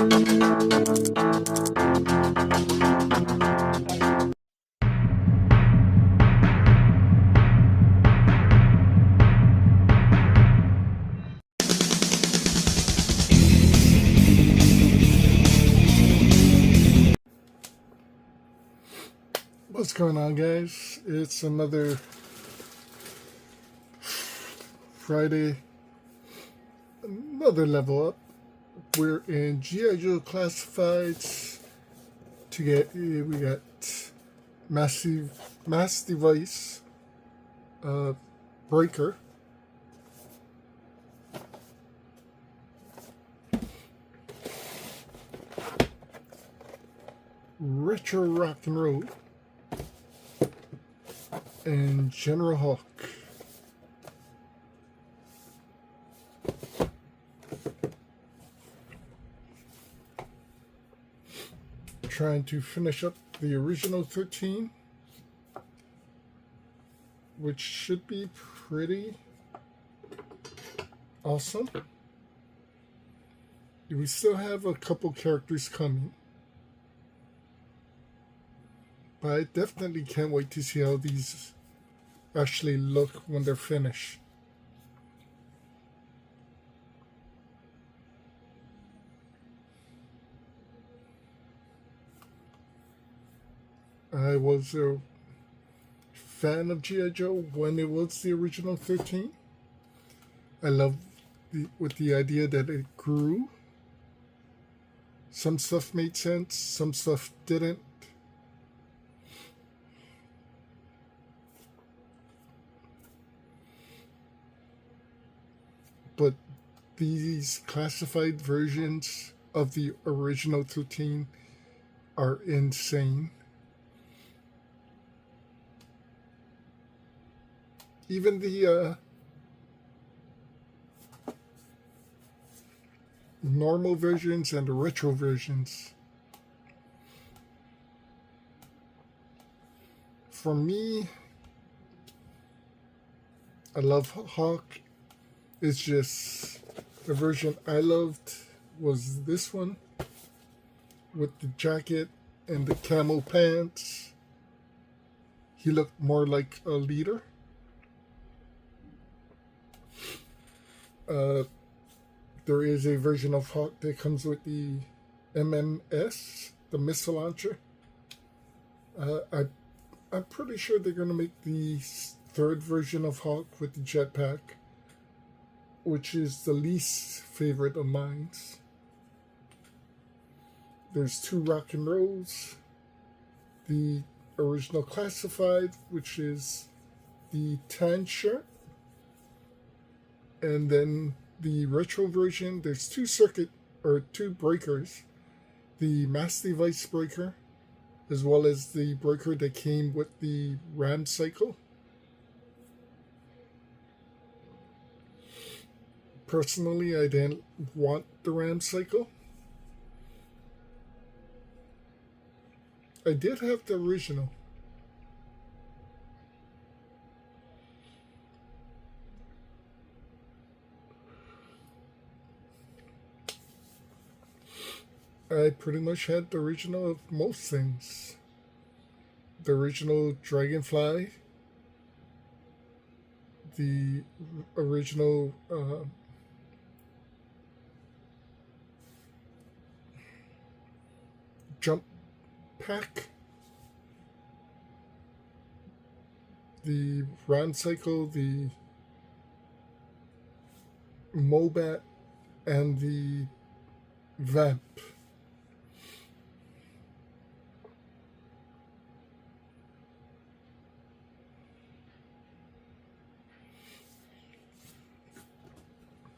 What's going on, guys? It's another Friday, another level up. We're in G.I. Joe Classifieds. We got Mass Device Breaker. Retro Rock and Roll and General Hawk. Trying to finish up the original 13, which should be pretty awesome. We still have a couple characters coming, but I definitely can't wait to see how these actually look when they're finished. I was a fan of G.I. Joe when it was the original 13. I love the idea that it grew. Some stuff made sense, some stuff didn't. But these classified versions of the original 13 are insane. Even the normal versions and the retro versions. For me, I love Hawk. It's just the version I loved was this one with the jacket and the camo pants. He looked more like a leader. There is a version of Hawk that comes with the MMS, the missile launcher. I'm pretty sure they're going to make the third version of Hawk with the jetpack, which is the least favorite of mine. There's two rock and rolls. The original classified, which is the tan shirt. And then the retro version, there's two breakers. The Mass Device Breaker, as well as the breaker that came with the RAM cycle. Personally, I didn't want the RAM cycle. I did have the original. I pretty much had the original of most things. The original Dragonfly, the original Jump Pack, the RAM cycle, the Mobat, and the Vamp.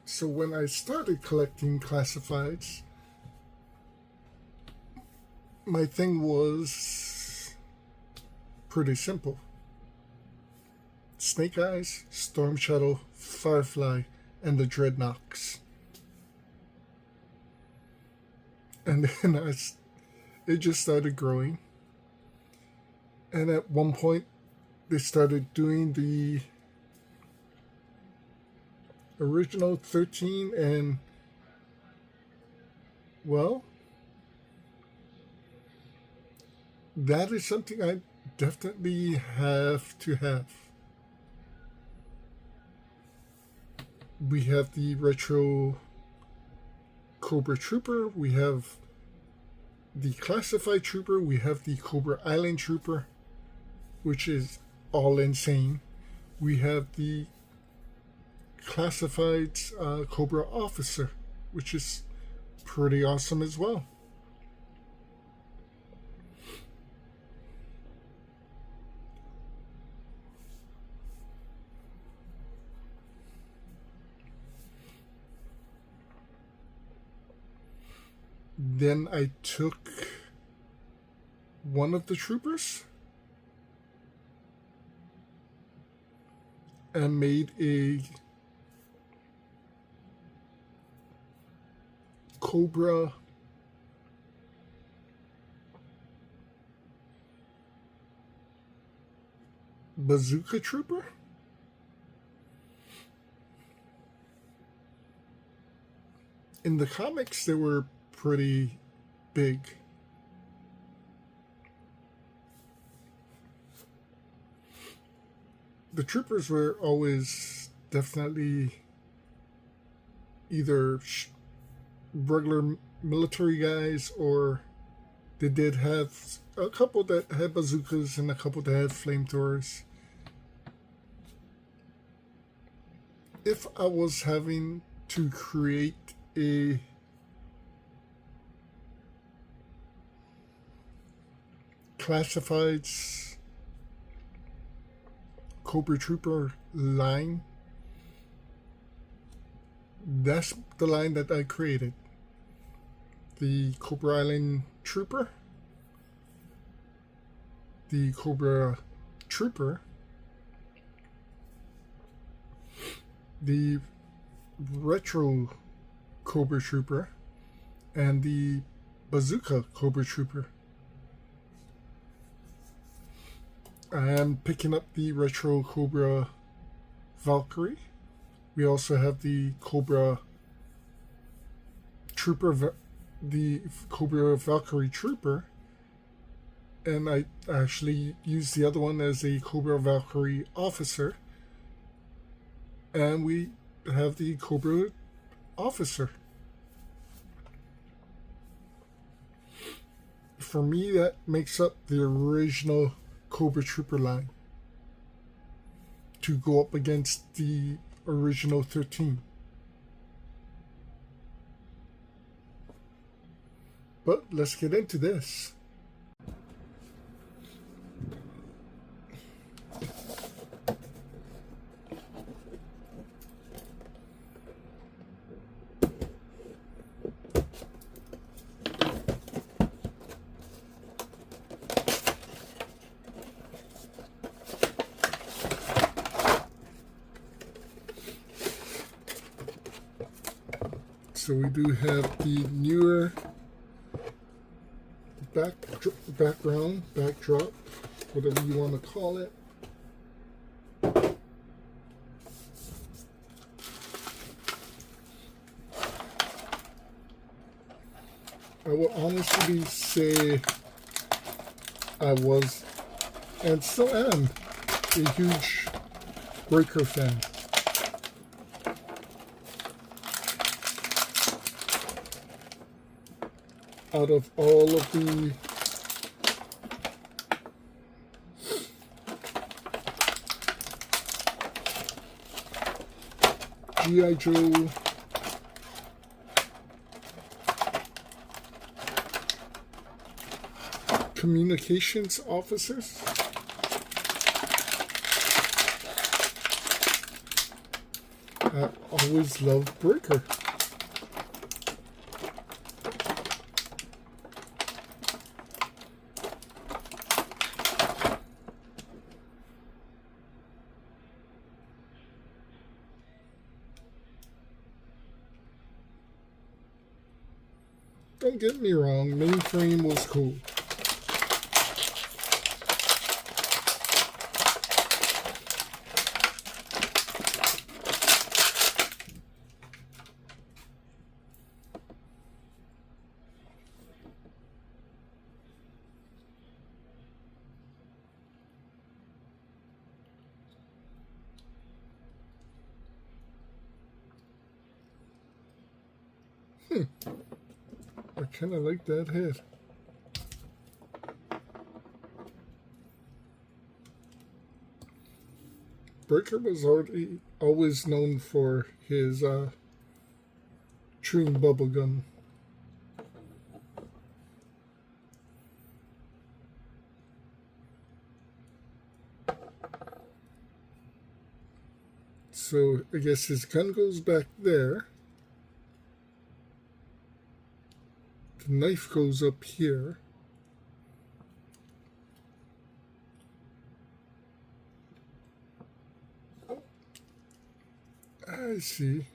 So when I started collecting classifieds, my thing was pretty simple. Snake Eyes, Storm Shadow, Firefly, and the Dreadnoks. And then it just started growing. And at one point, they started doing the original 13, and well, that is something I definitely have to have. We have the retro Cobra Trooper, we have the classified trooper, we have the Cobra Island Trooper, which is all insane. We have the classified Cobra Officer, which is pretty awesome as well. Then I took one of the troopers and made a Cobra Bazooka Trooper. In the comics, they were pretty big. The troopers were always definitely either regular military guys, or they did have a couple that had bazookas and a couple that had flamethrowers. If I was having to create a classifieds Cobra Trooper line, that's the line that I created. The Cobra Island Trooper, the Cobra Trooper, the retro Cobra Trooper, and the Bazooka Cobra Trooper. I am picking up the retro Cobra Valkyrie. We also have the Cobra Trooper, the Cobra Valkyrie Trooper, and I actually use the other one as a Cobra Valkyrie Officer, and we have the Cobra Officer. For me, that makes up the original Cobra Trooper line to go up against the original 13. But let's get into this. So we do have the newer backdrop, whatever you want to call it. I will honestly say I was, and still am, a huge Breaker fan. Out of all of the G.I. Joe communications officers, I always loved Breaker. Don't get me wrong, Mainframe was cool. I kind of like that head. Breaker was always known for his chewing bubble gum. So I guess his gun goes back there. The knife goes up here. I see.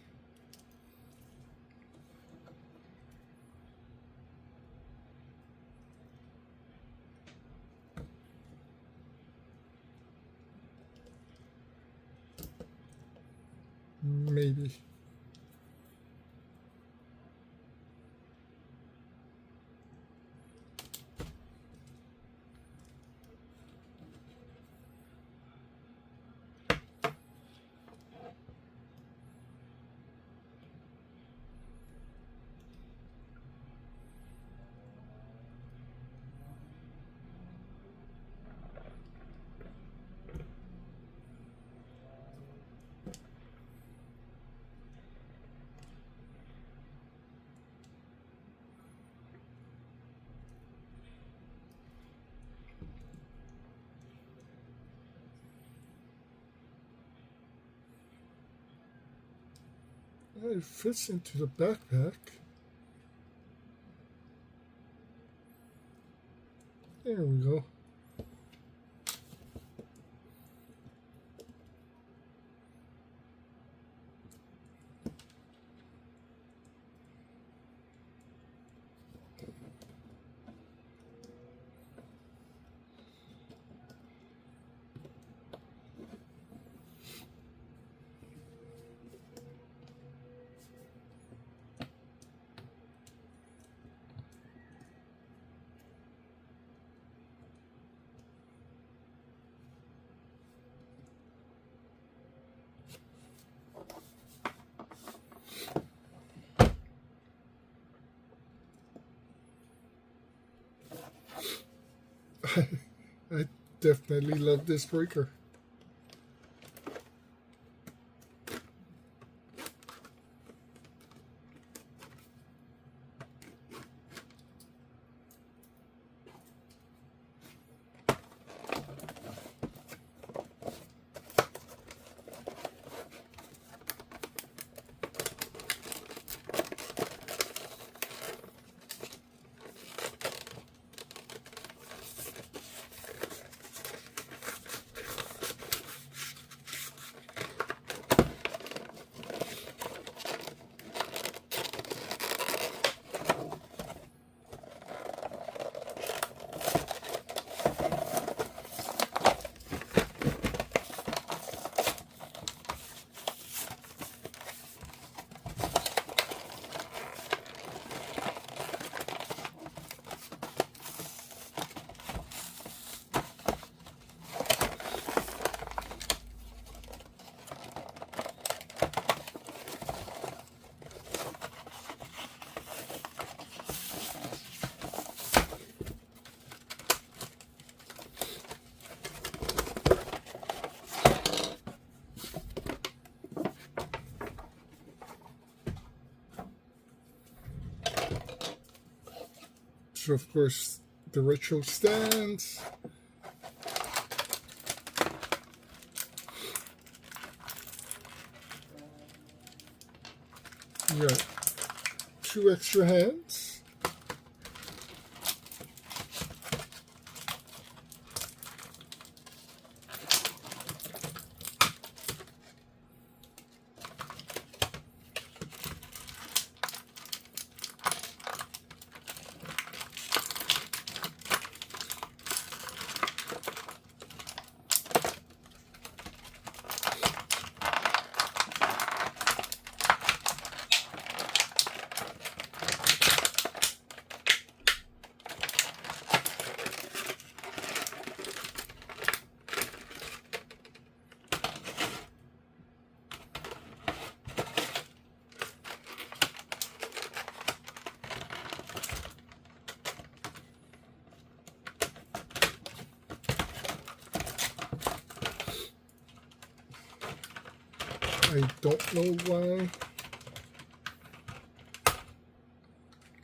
Maybe. It fits into the backpack. There we go. I definitely love this breaker. So of course the retro stands. You got 2 extra hands. I don't know why.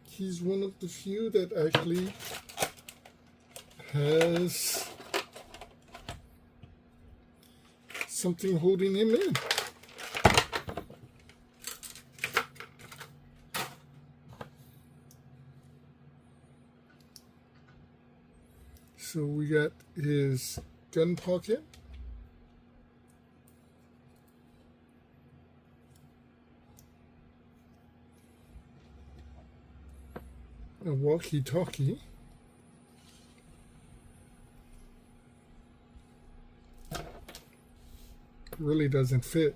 He's one of the few that actually has something holding him in. So we got his gun pocket. A walkie-talkie. Really doesn't fit.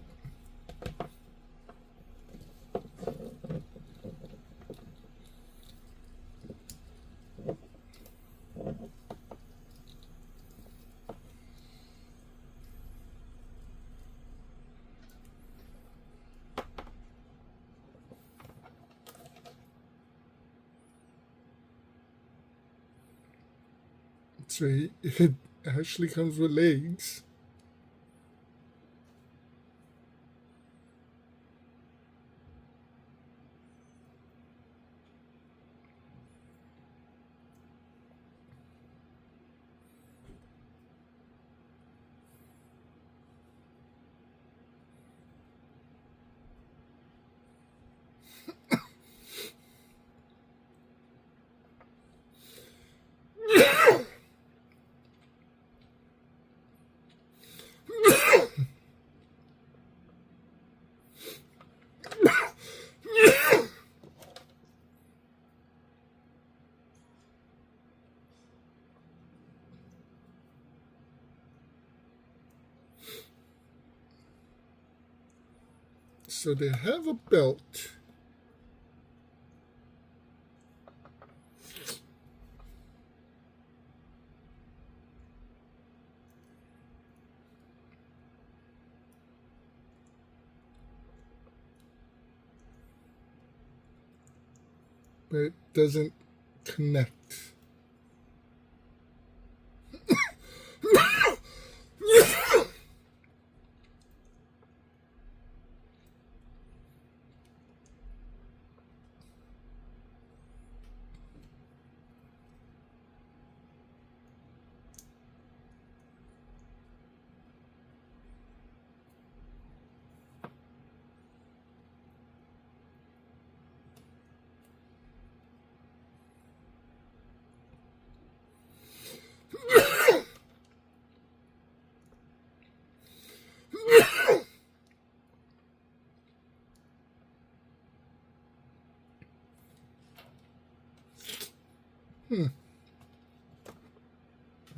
So it actually comes with legs. So they have a belt. But it doesn't connect.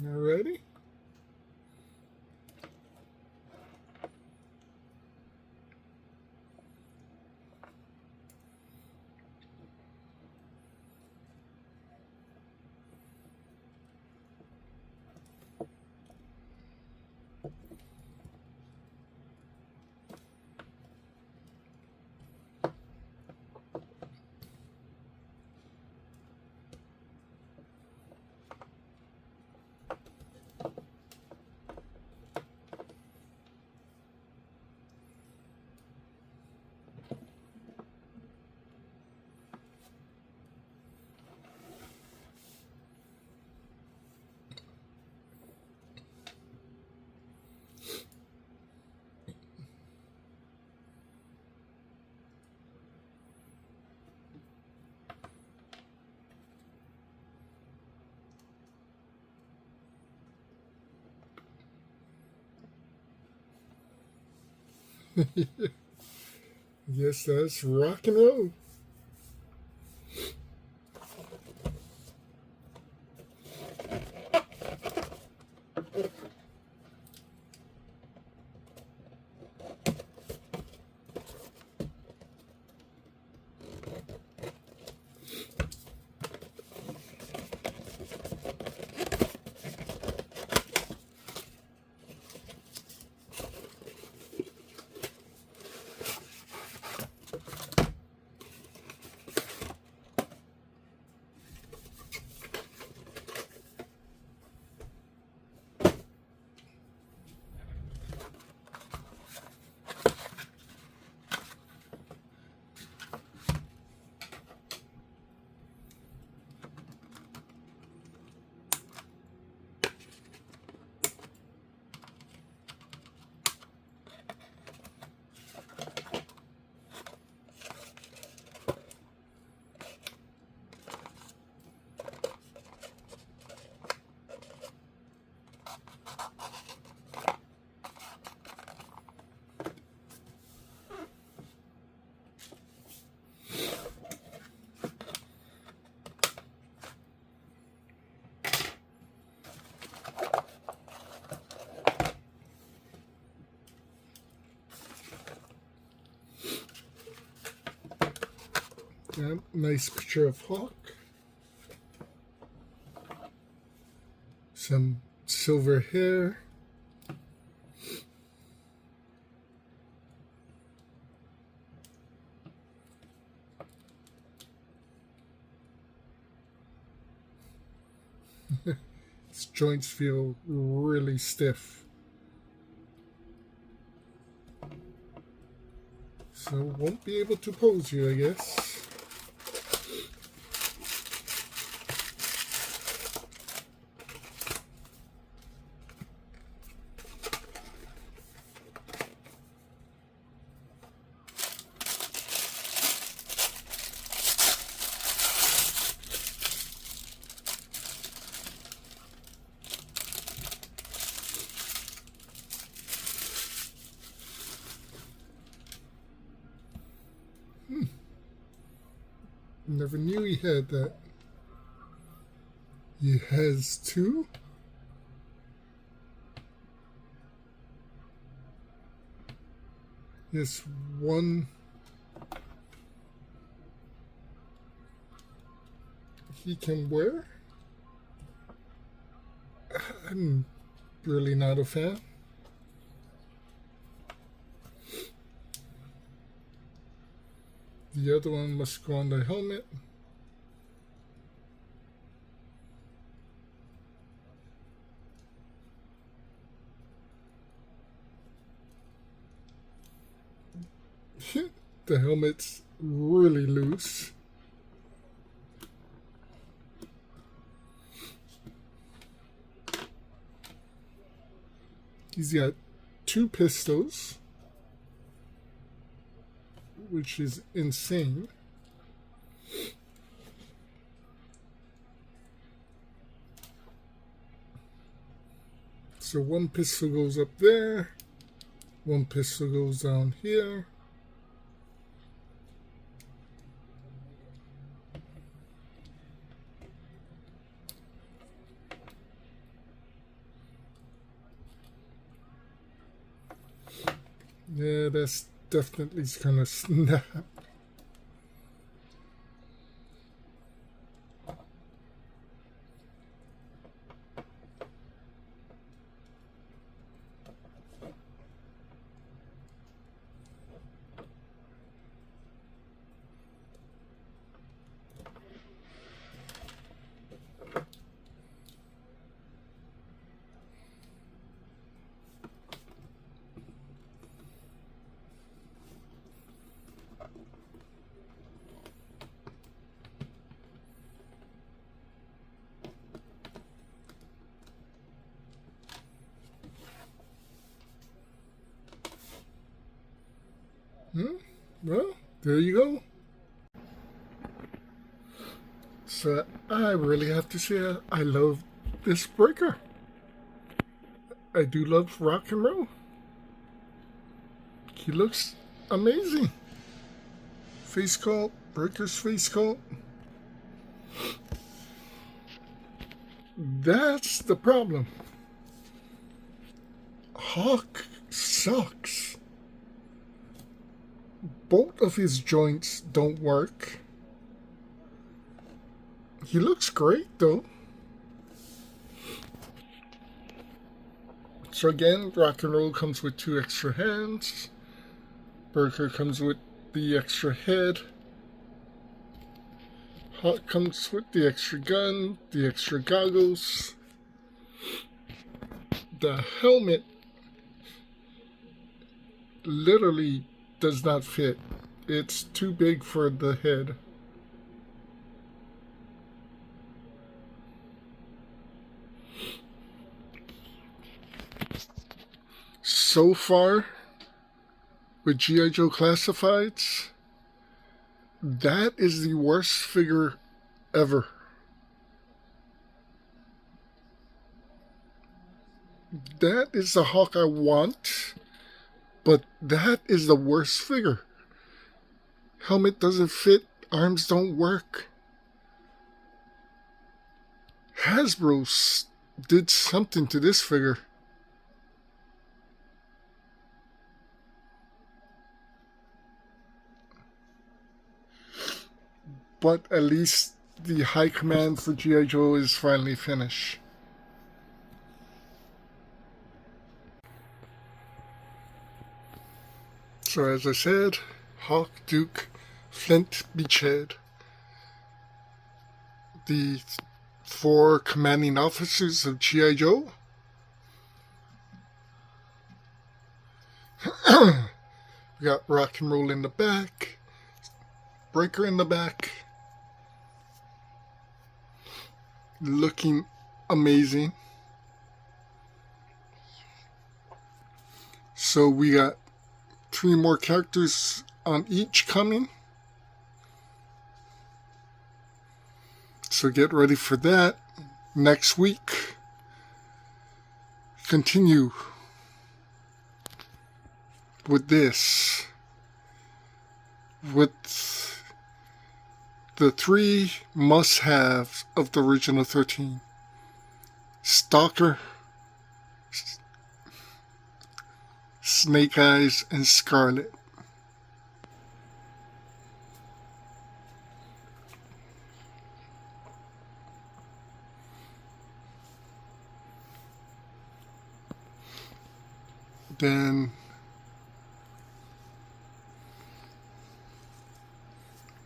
Alrighty. Yes, that's rock and roll. nice picture of Hawk. Some silver hair. His joints feel really stiff. So won't be able to pose you, I guess. Never knew he had that. He has two. Yes, one. He can wear. I'm really not a fan. The other one must go on the helmet. The helmet's really loose. He's got two pistols, which is insane. So one pistol goes up there, one pistol goes down here. Yeah, that's definitely gonna snap. Well, there you go. So I really have to say I love this breaker. I do love rock and roll. He looks amazing. Face sculpt, breaker's face sculpt. That's the problem. Hawk sucks. Both of his joints don't work. He looks great though. So again, rock and roll comes with 2 extra hands. Breaker comes with the extra head. Hawk comes with the extra gun, the extra goggles. The helmet literally does not fit. It's too big for the head. So far, with G.I. Joe Classifieds, that is the worst figure ever. That is the Hawk I want, but that is the worst figure. Helmet doesn't fit, arms don't work. Hasbro did something to this figure. but at least the High Command for G.I. Joe is finally finished. So as I said, Hawk, Duke, Flint, Beachhead, the 4 commanding officers of G.I. Joe. We got Rock and Roll in the back, Breaker in the back, looking amazing. So we got 3 more characters on each coming. So get ready for that. Next week, continue with this. With the 3 must-haves of the original 13. Stalker, Snake Eyes, and Scarlet. Then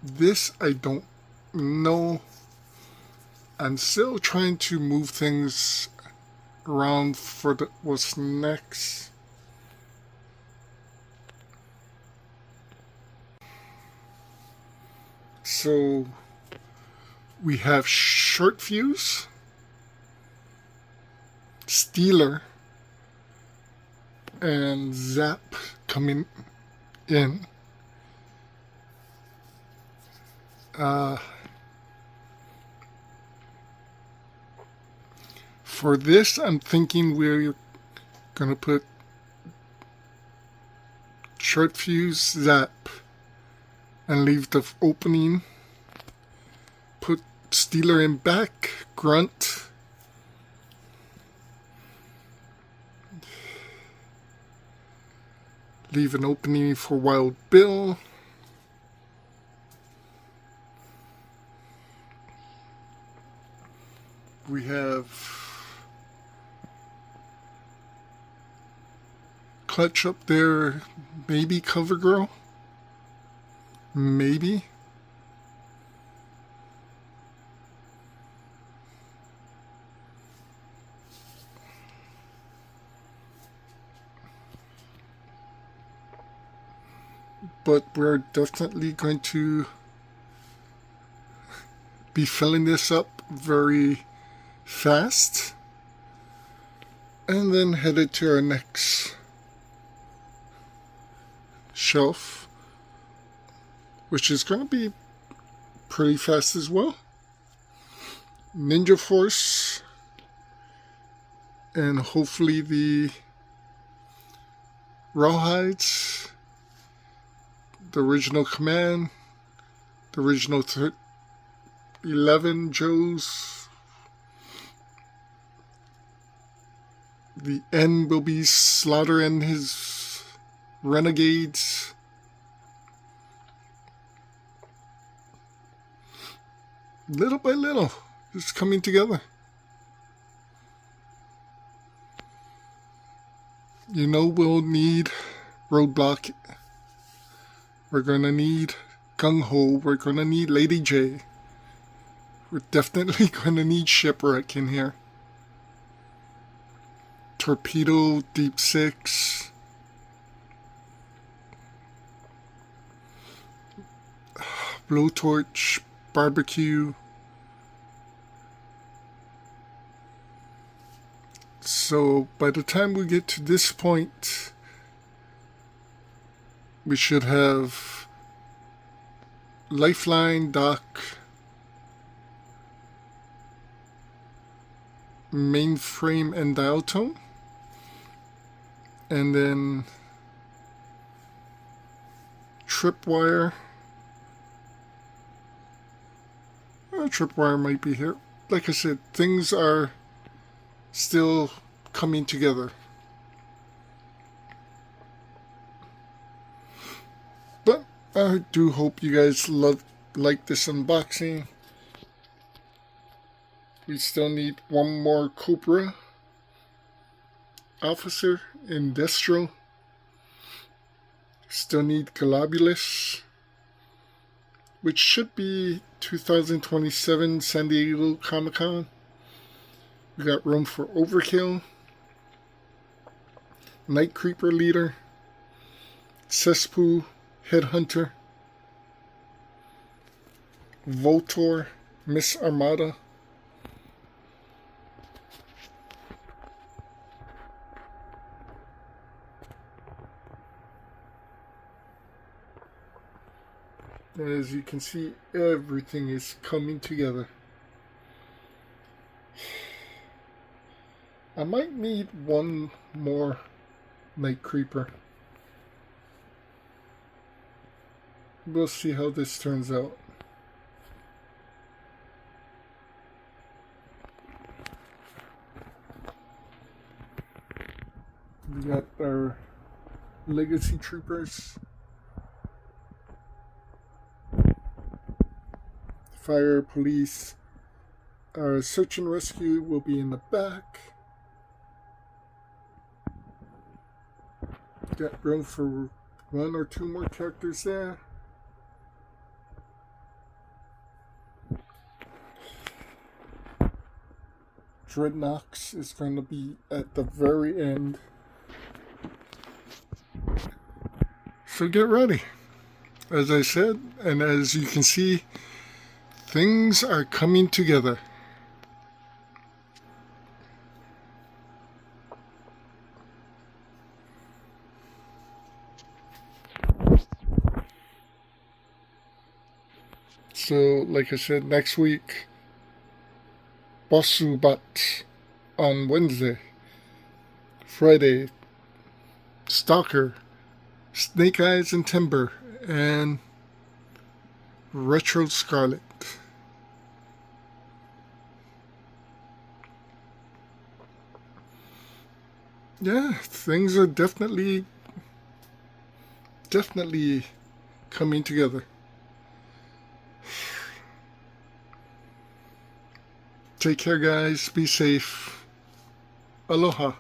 this I don't know. I'm still trying to move things around for what's next. So we have Short Fuse, Steeler, and Zap coming in. For this, I'm thinking we're gonna put Short Fuse, Zap, and leave the opening. Put Steeler in back, Grunt. Leave an opening for Wild Bill. We have Clutch up there, maybe CoverGirl, maybe. But we're definitely going to be filling this up very fast and then headed to our next shelf, which is going to be pretty fast as well. Ninja Force, and hopefully the Rawhides, the original Command, the original 11 Joes. The end will be Slaughter and his Renegades. Little by little, it's coming together. You know, we'll need Roadblock. We're gonna need Gung Ho. We're gonna need Lady J. We're definitely gonna need Shipwreck in here. Torpedo, Deep Six. Blowtorch, Barbecue. So by the time we get to this point, we should have Lifeline, Doc, Mainframe, and Dial Tone. And then Tripwire. Tripwire might be here. Like I said, things are still coming together. But I do hope you guys love like this unboxing. We still need one more Cobra officer in Destro. Still need Globulus, which should be 2027 San Diego Comic-Con. We got room for Overkill, Night Creeper Leader, Cesspool Headhunter, Voltor, Miss Armada, as you can see, everything is coming together. I might need one more Night Creeper. We'll see how this turns out. We got our Legacy Troopers. Fire, police. Our search and rescue will be in the back. Got room for one or two more characters there. Dreadnoks is going to be at the very end. So get ready. As I said, and as you can see, things are coming together. So, like I said, next week, Bossubat on Wednesday. Friday, Stalker, Snake Eyes and Timber, and Retro Scarlet. Yeah, things are definitely coming together. Take care, guys. Be safe. Aloha.